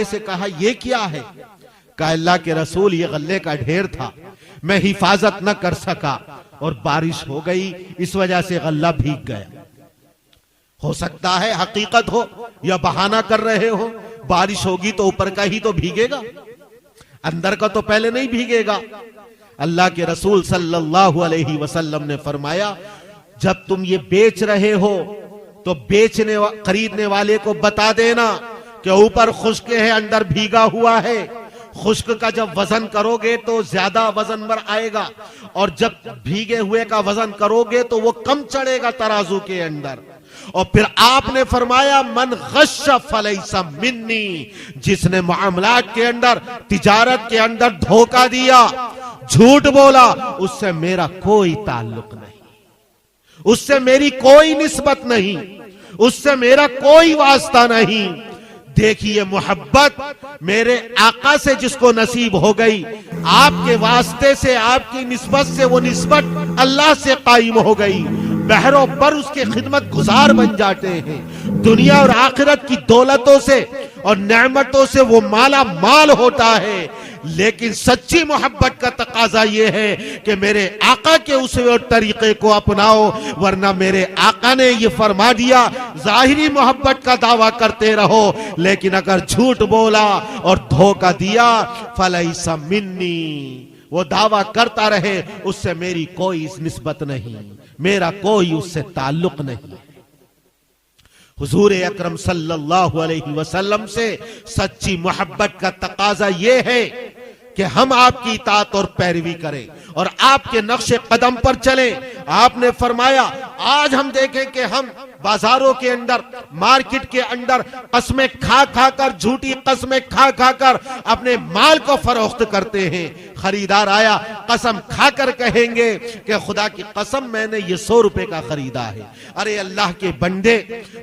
से कहा ये क्या है? कहा अल्लाह के रसूल ये गल्ले का ढेर था, मैं हिफाजत न कर सका और बारिश हो गई, इस वजह से गल्ला भीग गया। हो सकता है हकीकत हो या बहाना कर रहे हो, बारिश होगी तो ऊपर का ही तो भीगेगा, अंदर का तो पहले नहीं भीगेगा। अल्लाह के रसूल सल्लल्लाहु अलैहि वसल्लम ने फरमाया जब तुम ये बेच रहे हो तो खरीदने वाले को बता देना कि ऊपर खुश्क है अंदर भीगा हुआ है। खुश्क का जब वजन करोगे तो ज्यादा वजन पर आएगा और जब भीगे हुए का वजन करोगे तो वो कम चढ़ेगा तराजू के अंदर। और फिर आपने फरमाया मन गश्श फलैसा मिन्नी, जिसने मामलात के अंदर तिजारत के अंदर धोखा दिया, झूठ बोला, उससे मेरा कोई ताल्लुक नहीं, उससे मेरी कोई निस्बत नहीं, उससे मेरा कोई वास्ता नहीं। देखिए मोहब्बत मेरे आका से जिसको नसीब हो गई, आपके वास्ते से आपकी निस्बत से वो निस्बत अल्लाह से कायम हो गई, बहरों पर उसके खिदमत गुजार बन जाते हैं। दुनिया और आखिरत की दौलतों से और नेमतों से वो माला माल होता है। लेकिन सच्ची मोहब्बत का तकाजा ये है कि मेरे आका के उस तरीके को अपनाओ, वरना मेरे आका ने ये फरमा दिया जाहिरी मोहब्बत का दावा करते रहो, लेकिन अगर झूठ बोला और धोखा दिया फलैसा मिन्नी, वो दावा करता रहे उससे मेरी कोई निस्बत नहीं, मेरा कोई उससे ताल्लुक नहीं। हुजूर अकरम सल्लल्लाहु अलैहि वसल्लम से सच्ची मोहब्बत का तकाजा ये है कि हम आपकी इताअत और पैरवी करें और आपके नक्शे कदम पर चलें। आपने फरमाया आज हम देखें कि हम बाजारों के अंदर, मार्केट के अंदर कस्में खा खा कर, झूठी कस्में खा खा कर अपने माल को फरोख्त करते हैं। खरीदार आया कसम खाकर कहेंगे कि खुदा की कसम मैंने ये 100 रुपए का खरीदा है। अरे अल्लाह के बंदे,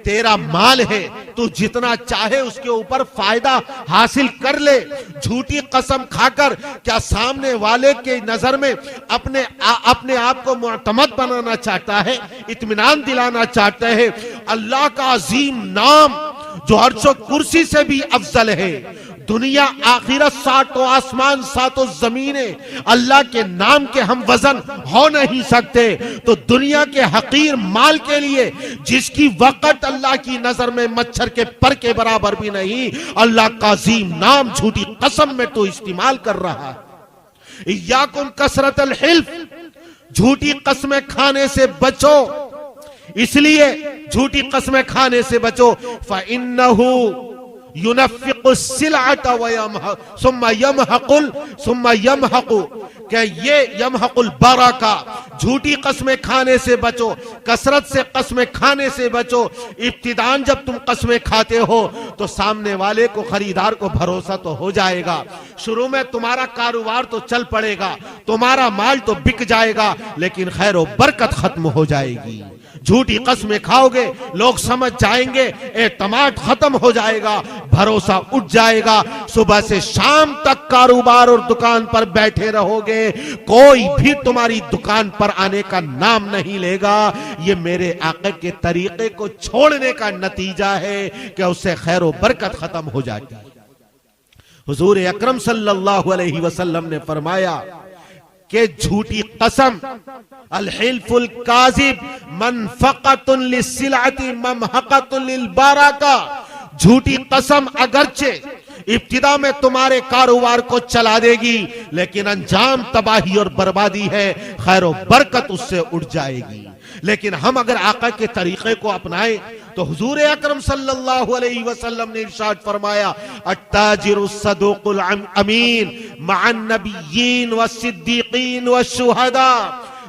तेरा माल है, तू जितना चाहे उसके ऊपर फायदा हासिल कर ले। झूठी कसम खाकर क्या सामने वाले के नजर में अपने आप को मुअतमद बनाना चाहता है, इत्मीनान दिलाना चाहता है? अल्लाह का अजीम नाम जो अर्शो कुर्सी से भी अफजल है, दुनिया आखिरत सातों आसमान सातों जमीनें अल्लाह के नाम के हम वजन हो नहीं सकते, तो दुनिया के हकीर माल के लिए जिसकी वक़्त अल्लाह की नजर में मच्छर के पर के बराबर भी नहीं, अल्लाह का अजीम नाम झूठी कसम में तो इस्तेमाल कर रहा है। इय्याकुम कसरतल हिल्फ, झूठी कस्में खाने से बचो, इसलिए झूठी कस्में खाने से बचो। फ़इन्नहु युनफ़िक़ु सिलअत व सुम्मा यमहक़ु, क्या ये यमहक़ुल बरका, झूठी कस्में खाने से बचो, कसरत से कस्में खाने से बचो। इब्तिदान जब तुम कस्में खाते हो तो सामने वाले को, खरीदार को भरोसा तो हो जाएगा, शुरू में तुम्हारा कारोबार तो चल पड़ेगा, तुम्हारा माल तो बिक जाएगा, लेकिन खैर व बरकत खत्म हो जाएगी। झूठी कस्में खाओगे, लोग समझ जाएंगे, एतमाद खत्म हो जाएगा, भरोसा उठ जाएगा, सुबह से शाम तक कारोबार और दुकान पर बैठे रहोगे, कोई भी तुम्हारी दुकान पर आने का नाम नहीं लेगा। ये मेरे आका के तरीके को छोड़ने का नतीजा है कि उससे खैर व बरकत खत्म हो जाती है। हुजूर अकरम सल्लल्लाहु अलैहि वसल्लम ने फरमाया कि झूठी कसम अल हिल्फुल काजिब मनफक़तुन लिस्सिलअति ममहक़तुन लिलबरका, झूठी कसम अगरचे इब्तिदा में तुम्हारे कारोबार को चला देगी, लेकिन अंजाम तबाही और बर्बादी है, खैर व बरकत उससे उड़ जाएगी। लेकिन हम अगर आका के तरीके को अपनाएं तो हुजूर अकरम सल्लल्लाहु अलैहि वसल्लम ने इरशाद फरमाया अत्ताजिरु सदूकुल अमीन मअन नबिय्यीन व सिद्दीकीन व शुहदा,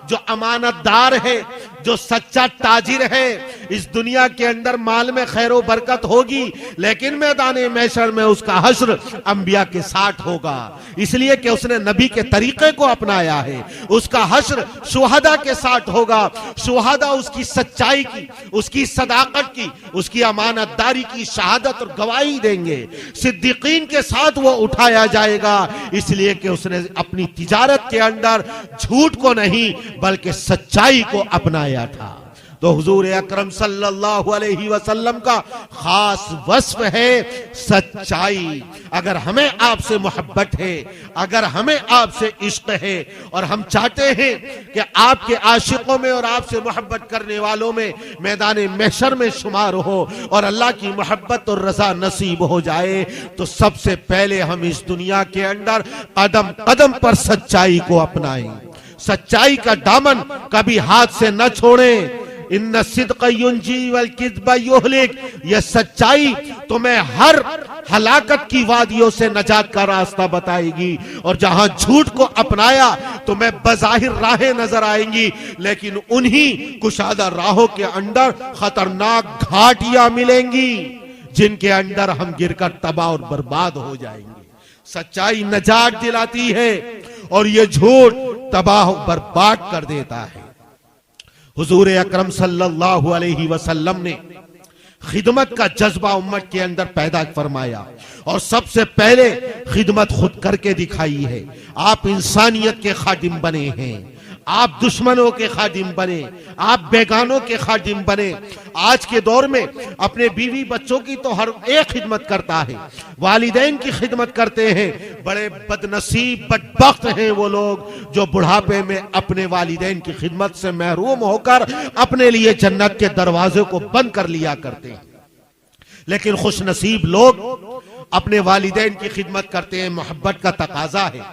जो अमानतदार है, जो सच्चा ताजिर है, इस दुनिया के अंदर माल में खैर व बरकत होगी, लेकिन मैदान महशर में उसका हश्र अंबिया के साथ होगा, इसलिए कि उसने नबी के तरीके को अपनाया है। उसका हश्र शुहदा के साथ होगा, शुहदा उसकी सच्चाई की, उसकी सदाकत की, उसकी अमानतदारी की शहादत और गवाही देंगे। सिद्दीकीन के साथ वो उठाया जाएगा, इसलिए कि उसने अपनी तिजारत के अंदर झूठ को नहीं बल्कि सच्चाई को अपनाया था। तो हुजूर अकरम सल्लल्लाहु अलैहि वसल्लम का खास वस्फ है सच्चाई। अगर हमें आपसे मोहब्बत है, अगर हमें आपसे इश्क है और हम चाहते हैं कि आपके आशिकों में और आपसे मोहब्बत करने वालों में मैदान महशर में शुमार हो और अल्लाह की मोहब्बत और रजा नसीब हो जाए, तो सबसे पहले हम इस दुनिया के अंदर कदम कदम पर सच्चाई को अपनाएं। सच्चाई का दामन कभी हाथ से न छोड़ें। इन्ना सिद्क़ युंजी वल किज़्ब युहलिक, यह सच्चाई तुम्हें हर हलाकत की वादियों से नजात का रास्ता बताएगी। और जहां झूठ को अपनाया तुम्हें बज़ाहिर राहें नजर आएंगी, लेकिन उन्हीं कुशादा राहों के अंदर खतरनाक घाटियां मिलेंगी जिनके अंदर हम गिरकर तबाह और बर्बाद हो जाएंगे। सच्चाई नजात दिलाती है और ये झूठ तबाह बर्बाद कर देता है। हुजूर अकरम सल्लल्लाहु अलैहि वसल्लम ने खिदमत का जज्बा उम्मत के अंदर पैदा फरमाया और सबसे पहले खिदमत खुद करके दिखाई है। आप इंसानियत के खादिम बने हैं, आप दुश्मनों के खादिम बने, आप बेगानों के खादिम बने। आज के दौर में अपने बीवी बच्चों की तो हर एक खिदमत करता है, वालिदैन की खिदमत करते हैं। बड़े बदनसीब बदबख्त हैं वो लोग जो बुढ़ापे में अपने वालिदैन की खिदमत से महरूम होकर अपने लिए जन्नत के दरवाजे को बंद कर लिया करते हैं। लेकिन खुश नसीब लोग अपने वालिदैन की खिदमत करते हैं। मोहब्बत का तकाजा है,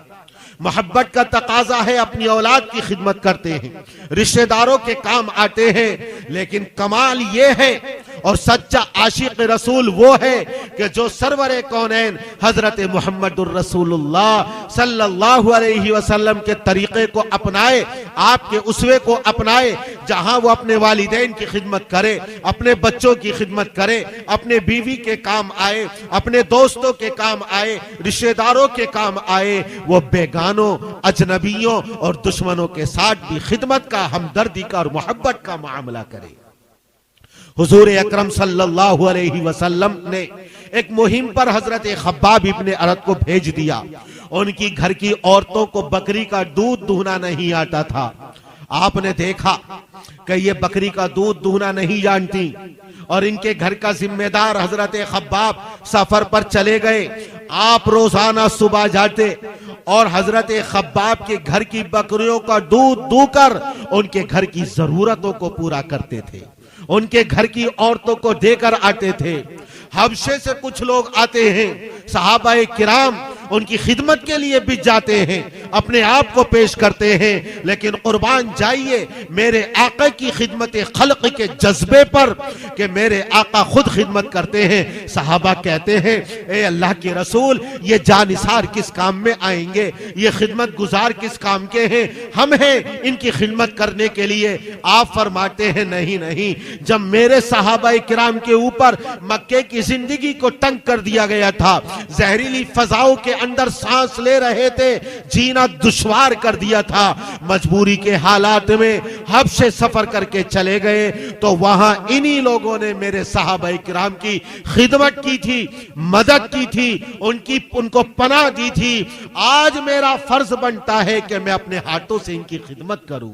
मोहब्बत का तकाजा है, अपनी औलाद की खिदमत करते हैं, रिश्तेदारों के काम आते हैं। लेकिन कमाल ये है और सच्चा आशिक रसूल वो है कि जो सरवरे कौनैन हजरत मुहम्मदुर रसूलुल्लाह सल्लल्लाहु अलैहि वसल्लम के तरीके को अपनाए, आपके उसवे को अपनाए, जहां वो अपने वालिदैन की खिदमत करे, अपने बच्चों की खिदमत करे, अपने बीवी के काम आए, अपने दोस्तों के काम आए, रिश्तेदारों के काम आए। वो बेगानों, अजनबियों और दुश्मनों के साथ भी खिदमत का, हमदर्दी का और मोहब्बत का मामला करे। हुजूर अकरम सल्लल्लाहु अलैहि वसल्लम ने एक मुहिम पर हजरत खब्बाब इब्ने अरत को भेज दिया। उनकी घर की औरतों को बकरी का दूध दूहना नहीं आता था। आपने देखा कि ये बकरी का दूध दूहना नहीं जानती और इनके घर का जिम्मेदार हजरत खब्बाब सफर पर चले गए। आप रोजाना सुबह जाते और हजरत खब्बाब के घर की बकरियों का दूध दूकर उनके घर की जरूरतों को पूरा करते थे, उनके घर की औरतों को देकर आते थे। हबशे से कुछ लोग आते हैं, सहाबाए किराम उनकी खिदमत के लिए भी जाते हैं, अपने आप को पेश करते हैं। लेकिन कुर्बान जाइए मेरे आका की खिदमत खल्क के जज्बे पर कि मेरे आका खुद खिदमत करते हैं। सहाबा कहते हैं, ए अल्लाह के रसूल, ये जानिसार किस काम में आएंगे, ये खिदमत गुजार किस काम के हैं, हम हैं इनकी खिदमत करने के लिए। आप फरमाते हैं, नहीं नहीं, जब मेरे सहाबाए किराम के ऊपर मक्के की जिंदगी को तंग कर दिया गया था, जहरीली फजाओं के अंदर सांस ले रहे थे, जीना दुश्वार कर दिया था, मजबूरी के हालात में हबशे सफर करके चले गए, तो वहां इन्हीं लोगों ने मेरे सहाबाए किराम की खिदमत की थी, मदद की थी, उनको पनाह दी थी। आज मेरा फर्ज बनता है कि मैं अपने हाथों से इनकी खिदमत करूं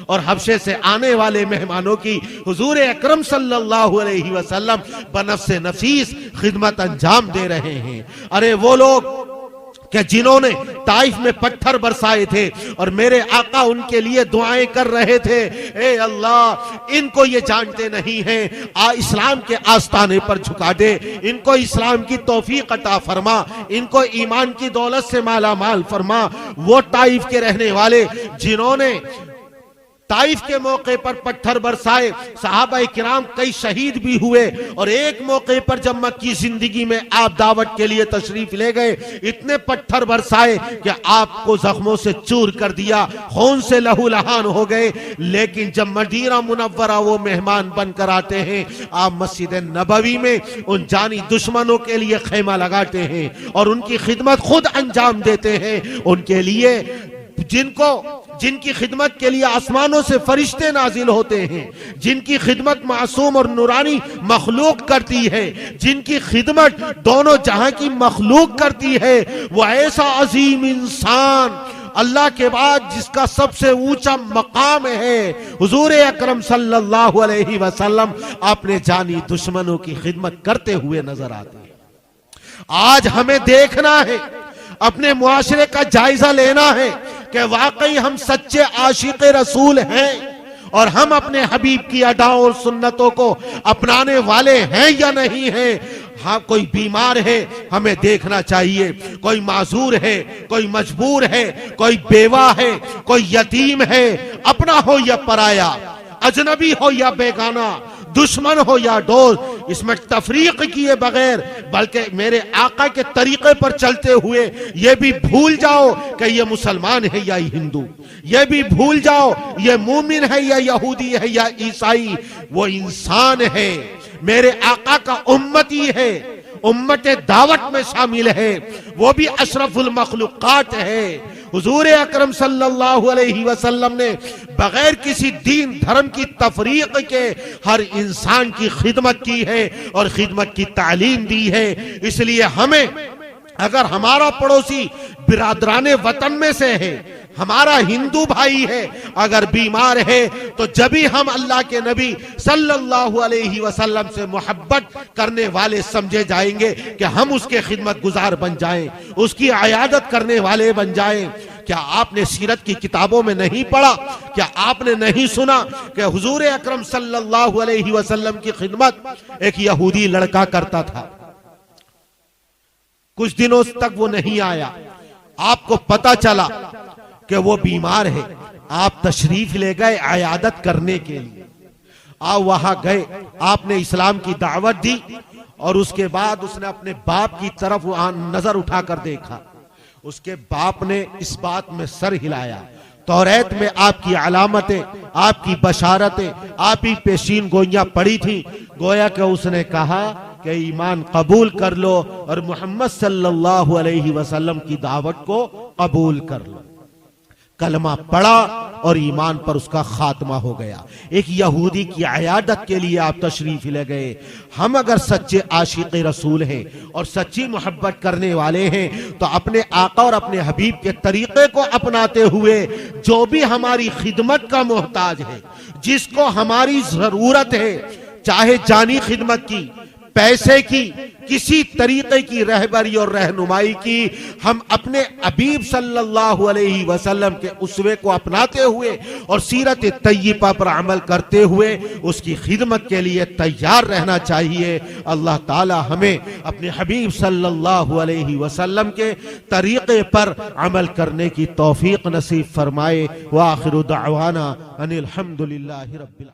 और हबशे से आने वाले मेहमानों की हुजूर अकरम सल्लल्लाहु अलैहि वसल्लम बनफ्से नफीस खिदमत अंजाम दे रहे हैं। अरे वो लोग कि जिन्होंने ताइफ में पत्थर बरसाए थे और मेरे आका उनके लिए दुआएं कर रहे थे, ए अल्लाह, इनको ये जानते नहीं हैं, इस्लाम के आस्ताने पर झुका दे, इनको इस्लाम की तौफीक अता फरमा, इनको ईमान की दौलत से माला माल फरमा। वो ताइफ के रहने वाले जिन्होंने ताइफ के मौके पर पत्थर बरसाए, सहाबाए किराम कई शहीद भी हुए और एक मौके पर जब मक्की जिंदगी में आप दावत के लिए तशरीफ ले गए, इतने पत्थर बरसाए कि आपको जख्मों से चूर कर दिया, खून से लहूलहान हो गए। लेकिन जब मदीना मुनव्वरा वो मेहमान बनकर आते हैं, आप मस्जिद नबवी में उन जानी दुश्मनों के लिए खैमा लगाते हैं और उनकी खिदमत खुद अंजाम देते हैं। उनके लिए जिनकी खिदमत के लिए आसमानों से फरिश्ते नाजिल होते हैं, जिनकी खिदमत मासूम और नूरानी मखलूक करती है, जिनकी खिदमत दोनों जहां की मखलूक करती है, वो ऐसा अजीम इंसान अल्लाह के बाद जिसका सबसे ऊंचा मकाम है, हुजूर अकरम सल्लल्लाहु अलैहि वसल्लम अपने जानी दुश्मनों की खिदमत करते हुए नजर आते हैं। आज हमें देखना है, अपने मुआशरे का जायजा लेना है कि वाकई हम सच्चे आशिक रसूल हैं और हम अपने हबीब की अदाओं और सुन्नतों को अपनाने वाले हैं या नहीं हैं। हाँ, कोई बीमार है, हमें देखना चाहिए, कोई माजूर है, कोई मजबूर है, कोई बेवा है, कोई यतीम है, अपना हो या पराया, अजनबी हो या बेगाना, दुश्मन हो या दोस्त, इसमें तफरीक किए बगैर बल्कि मेरे आका के तरीके पर चलते हुए ये भी भूल जाओ कि ये मुसलमान है या हिंदू, ये भी भूल जाओ ये मोमिन है या यहूदी है या ईसाई, वो इंसान है, मेरे आका का उम्मती है, उम्मत दावत में शामिल है, वो भी अशरफुल मखलूकात है। हुजूर अकरम सल्लल्लाहु अलैहि वसल्लम ने बगैर किसी दीन धर्म की तफरीक के हर इंसान की खिदमत की है और खिदमत की तालीम दी है। इसलिए हमें, अगर हमारा पड़ोसी बिरादराने वतन में से है, हमारा हिंदू भाई है, अगर बीमार है, तो जब भी हम अल्लाह के नबी सल्लल्लाहु अलैहि वसल्लम से मोहब्बत करने वाले समझे जाएंगे कि हम उसके खिदमत गुजार बन जाएं, उसकी अयादत करने वाले बन जाएं। क्या आपने सीरत की किताबों में नहीं पढ़ा, क्या आपने नहीं सुना कि हुजूर अकरम सल्लल्लाहु अलैहि वसल्लम की खिदमत एक यहूदी लड़का करता था? कुछ दिनों तक वो नहीं आया, आपको पता चला कि वो बीमार है, आप तशरीफ ले गए अयादत करने के लिए, आप वहां गए, आपने इस्लाम की दावत दी और उसके बाद उसने अपने बाप की तरफ नजर उठाकर देखा, उसके बाप ने इस बात में सर हिलाया, तौरात में आपकी अलामतें, आपकी बशारतें, आप ही पेशीन गोइयां पड़ी थी, गोया कि उसने कहा कि ईमान कबूल कर लो और मोहम्मद सल्लल्लाहु अलैहि वसल्लम की दावत को कबूल कर लो। कलमा पढ़ा और ईमान पर उसका खात्मा हो गया। एक यहूदी की अयादत के लिए आप तशरीफ ले गए। हम अगर सच्चे आशिक रसूल हैं और सच्ची मोहब्बत करने वाले हैं तो अपने आका और अपने हबीब के तरीके को अपनाते हुए जो भी हमारी खिदमत का मोहताज है, जिसको हमारी जरूरत है, चाहे जानी खिदमत की, पैसे की, किसी तरीके की रहबरी और रहनुमाई की, हम अपने हबीब सल्लल्लाहु अलैहि वसल्लम के उसवे को अपनाते हुए और सीरत तय्यबा पर अमल करते हुए उसकी खिदमत के लिए तैयार रहना चाहिए। अल्लाह ताला हमें अपने हबीब सल्लल्लाहु अलैहि वसल्लम के तरीके पर अमल करने की तौफीक नसीब फरमाए। व आखिरु दअवाना अनिल हम्दुलिल्लाहि रब्बिल